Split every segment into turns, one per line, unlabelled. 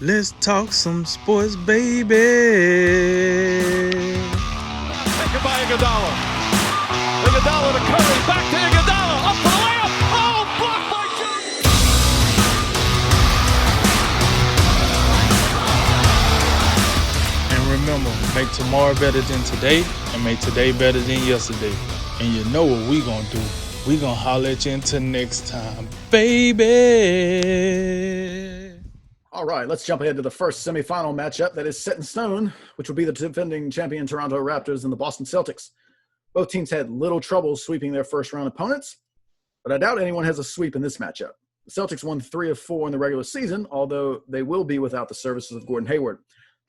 Let's talk some sports, baby.
Taken by Iguodala. Iguodala to Curry. Back to Iguodala. Up for the layup. Oh, blocked by Jones.
And remember, make tomorrow better than today, and make today better than yesterday. And you know what we gonna do. We gonna holler at you until next time, baby.
All right, let's jump ahead to the first semifinal matchup that is set in stone, which will be the defending champion Toronto Raptors and the Boston Celtics. Both teams had little trouble sweeping their first-round opponents, but I doubt anyone has a sweep in this matchup. The Celtics won 3 of 4 in the regular season, although they will be without the services of Gordon Hayward.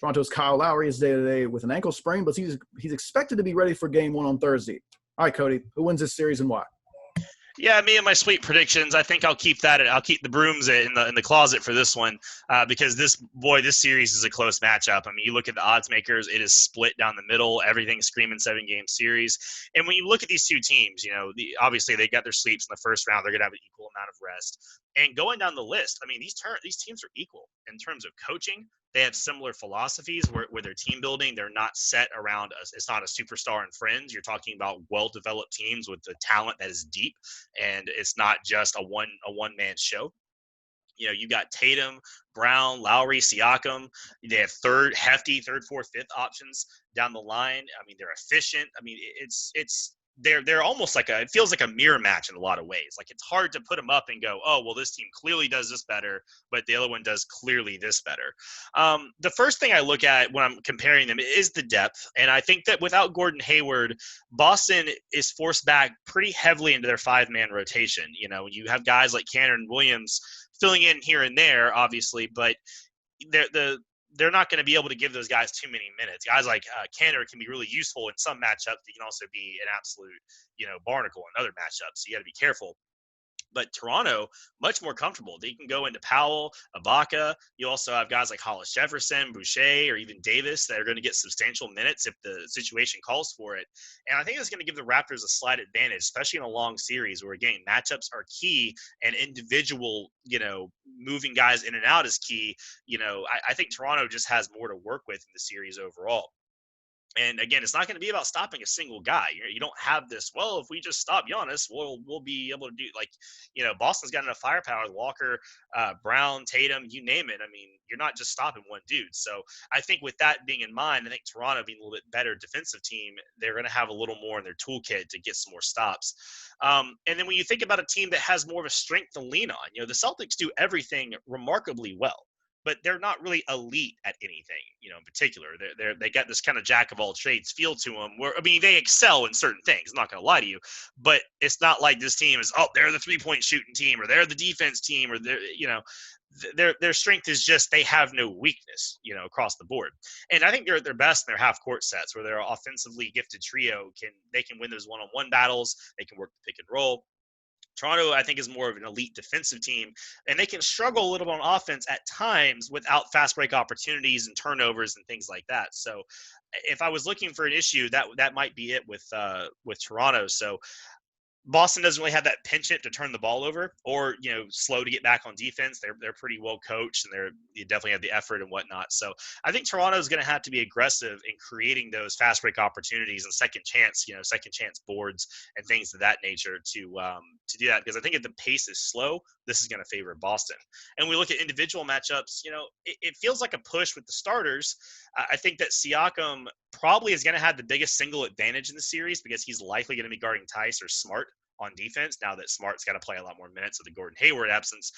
Toronto's Kyle Lowry is day-to-day with an ankle sprain, but he's expected to be ready for Game 1 on Thursday. All right, Cody, who wins this series and why?
Yeah, me and my sweet predictions. I think I'll keep that. I'll keep the brooms in the closet for this one because this series is a close matchup. I mean, you look at the odds makers; it is split down the middle. Everything's screaming 7-game series. And when you look at these two teams, obviously they got their sleeps in the first round. They're going to have an equal amount of rest. And going down the list, I mean, these teams are equal in terms of coaching. They have similar philosophies where their team building, they're not set around it's not a superstar and friends. You're talking about well-developed teams with the talent that is deep, and it's not just a one-man show. You got Tatum, Brown, Lowry, Siakam. They have hefty third, fourth, fifth options down the line. I mean, they're efficient. I mean, they're almost it feels like a mirror match in a lot of ways. Like, it's hard to put them up and go, oh, well, this team clearly does this better, but the other one does clearly this better. The first thing I look at when I'm comparing them is the depth. And I think that without Gordon Hayward, Boston is forced back pretty heavily into their 5-man rotation. You have guys like Cannon and Williams filling in here and there, obviously, but they're not going to be able to give those guys too many minutes. Guys like Canner can be really useful in some matchups. He can also be an absolute, barnacle in other matchups. So you got to be careful. But Toronto, much more comfortable. They can go into Powell, Ibaka. You also have guys like Hollis Jefferson, Boucher, or even Davis that are going to get substantial minutes if the situation calls for it. And I think it's going to give the Raptors a slight advantage, especially in a long series where, again, matchups are key and individual, moving guys in and out is key. I think Toronto just has more to work with in the series overall. And again, it's not going to be about stopping a single guy. You don't have this, well, if we just stop Giannis, we'll be able to do, Boston's got enough firepower with Walker, Brown, Tatum, you name it. I mean, you're not just stopping one dude. So I think with that being in mind, I think Toronto being a little bit better defensive team, they're going to have a little more in their toolkit to get some more stops. And then when you think about a team that has more of a strength to lean on, the Celtics do everything remarkably well, but they're not really elite at anything, in particular. They got this kind of jack of all trades feel to them. They excel in certain things. I'm not going to lie to you, but it's not like this team is, they're the 3-point shooting team, or they're the defense team, or their strength is just they have no weakness, across the board. And I think they're best in their half court sets where their offensively gifted trio can win those one-on-one battles. They can work the pick and roll. Toronto, I think, is more of an elite defensive team, and they can struggle a little bit on offense at times without fast break opportunities and turnovers and things like that. So if I was looking for an issue, that might be it with Toronto. So Boston doesn't really have that penchant to turn the ball over or, slow to get back on defense. They're pretty well coached, and they definitely have the effort and whatnot. So I think Toronto is going to have to be aggressive in creating those fast break opportunities and second chance boards and things of that nature to do that. Because I think if the pace is slow, this is going to favor Boston. And we look at individual matchups, it feels like a push with the starters. I think that Siakam probably is going to have the biggest single advantage in the series because he's likely going to be guarding Tice or Smart on defense now that Smart's got to play a lot more minutes with the Gordon Hayward absence,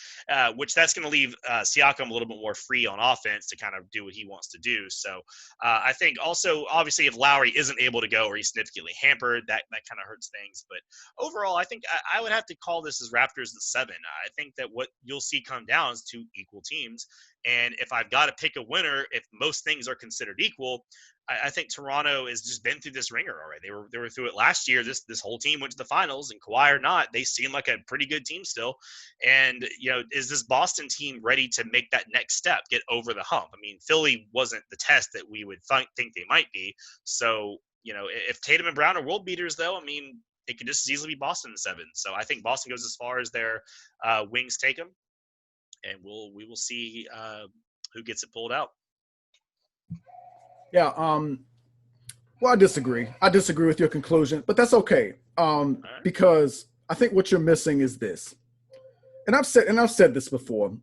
which that's going to leave Siakam a little bit more free on offense to kind of do what he wants to do. So I think also, obviously, if Lowry isn't able to go or he's significantly hampered, that kind of hurts things. But overall, I think I would have to call this as Raptors the 7. I think that what you'll see come down is 2 equal teams. And if I've got to pick a winner, if most things are considered equal, I think Toronto has just been through this ringer already. They were through it last year. This whole team went to the finals, and Kawhi or not, they seem like a pretty good team still. And is this Boston team ready to make that next step, get over the hump? I mean, Philly wasn't the test that we would think they might be. So if Tatum and Brown are world beaters, though, I mean, it could just as easily be Boston in 7. So I think Boston goes as far as their wings take them, and we will see who gets it pulled out.
Yeah. Well, I disagree. I disagree with your conclusion, but that's okay. Because I think what you're missing is this. And I've said this before.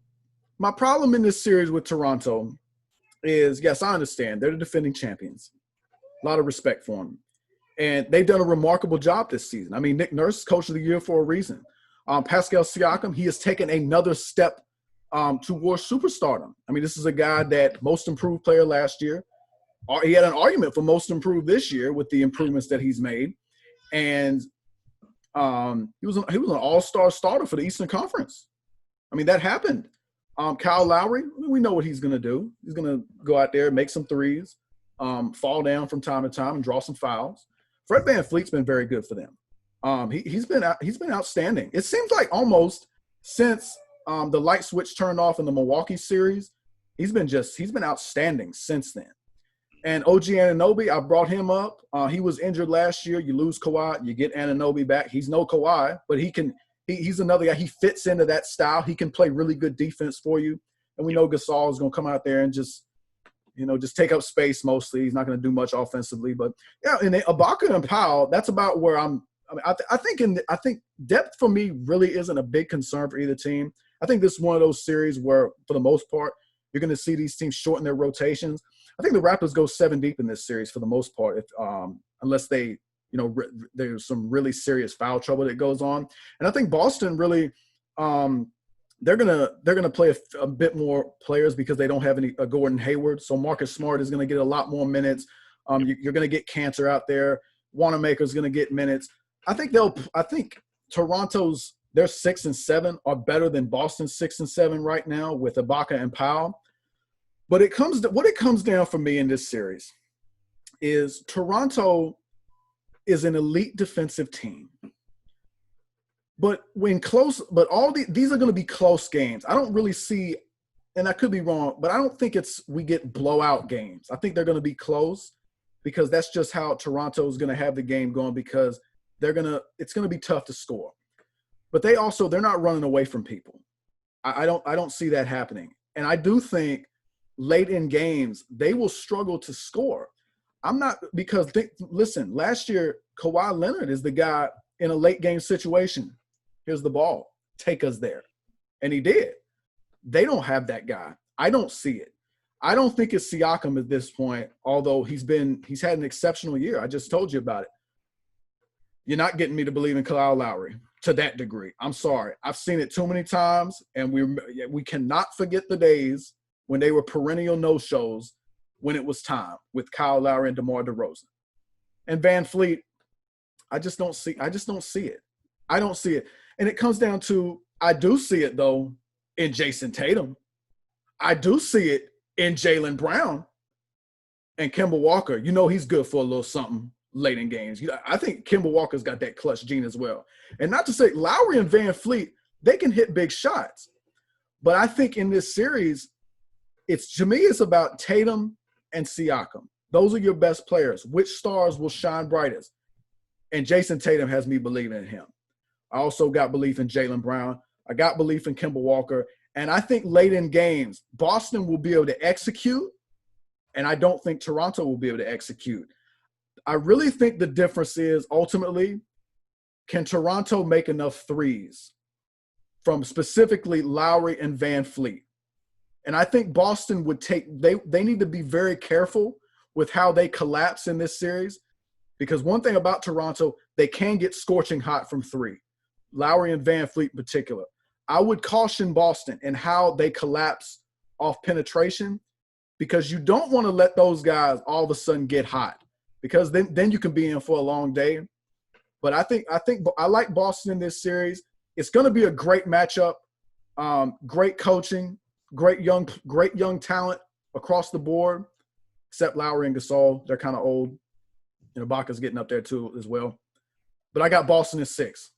My problem in this series with Toronto is, yes, I understand they're the defending champions. A lot of respect for them. And they've done a remarkable job this season. I mean, Nick Nurse, coach of the year for a reason. Pascal Siakam, he has taken another step towards superstardom. I mean, this is a guy that most improved player last year. He had an argument for most improved this year with the improvements that he's made. And he was an all-star starter for the Eastern Conference. I mean, that happened. Kyle Lowry, we know what he's going to do. He's going to go out there, make some threes, fall down from time to time, and draw some fouls. Fred VanVleet's been very good for them. He's been outstanding. It seems like almost since the light switch turned off in the Milwaukee series, he's been outstanding since then. And OG Anunoby, I brought him up. He was injured last year. You lose Kawhi, you get Anunoby back. He's no Kawhi, but he's another guy. He fits into that style. He can play really good defense for you. And we know Gasol is going to come out there and just take up space mostly. He's not going to do much offensively. But, yeah, and Ibaka and Powell, that's about where I think depth for me really isn't a big concern for either team. I think this is one of those series where, for the most part, you're going to see these teams shorten their rotations. I think the Raptors go 7 deep in this series for the most part, unless they, there's some really serious foul trouble that goes on. And I think Boston really, they're gonna play a bit more players because they don't have any Gordon Hayward. So Marcus Smart is going to get a lot more minutes. You're going to get Cantor out there. Wanamaker is going to get minutes. I think Toronto's their 6 and 7 are better than Boston's 6 and 7 right now with Ibaka and Powell. But what it comes down for me in this series is Toronto is an elite defensive team. But these are going to be close games. I don't really see, and I could be wrong, but I don't think we get blowout games. I think they're going to be close because that's just how Toronto is going to have the game going because it's going to be tough to score. But they're not running away from people. I don't see that happening. And I do think late in games, they will struggle to score. Listen, last year, Kawhi Leonard is the guy in a late game situation. Here's the ball. Take us there. And he did. They don't have that guy. I don't see it. I don't think it's Siakam at this point, although he's had an exceptional year. I just told you about it. You're not getting me to believe in Kyle Lowry to that degree. I'm sorry. I've seen it too many times, and we cannot forget the days when they were perennial no-shows when it was time with Kyle Lowry and DeMar DeRozan. And VanVleet, I just don't see it. I don't see it. And it comes down to, I do see it, though, in Jason Tatum. I do see it in Jaylen Brown and Kemba Walker. He's good for a little something late in games. I think Kemba Walker's got that clutch gene as well. And not to say Lowry and VanVleet, they can hit big shots. But I think in this series, it's about Tatum and Siakam. Those are your best players. Which stars will shine brightest? And Jason Tatum has me believing in him. I also got belief in Jaylen Brown. I got belief in Kemba Walker. And I think late in games, Boston will be able to execute, and I don't think Toronto will be able to execute. I really think the difference is ultimately, can Toronto make enough threes from specifically Lowry and VanVleet? And I think Boston would they need to be very careful with how they collapse in this series, because one thing about Toronto, they can get scorching hot from three. Lowry and VanVleet in particular. I would caution Boston in how they collapse off penetration, because you don't want to let those guys all of a sudden get hot, because then you can be in for a long day. But I think I like Boston in this series. It's going to be a great matchup, great coaching, great young talent across the board, except Lowry and Gasol. They're kind of old. Ibaka's getting up there too as well. But I got Boston in 6.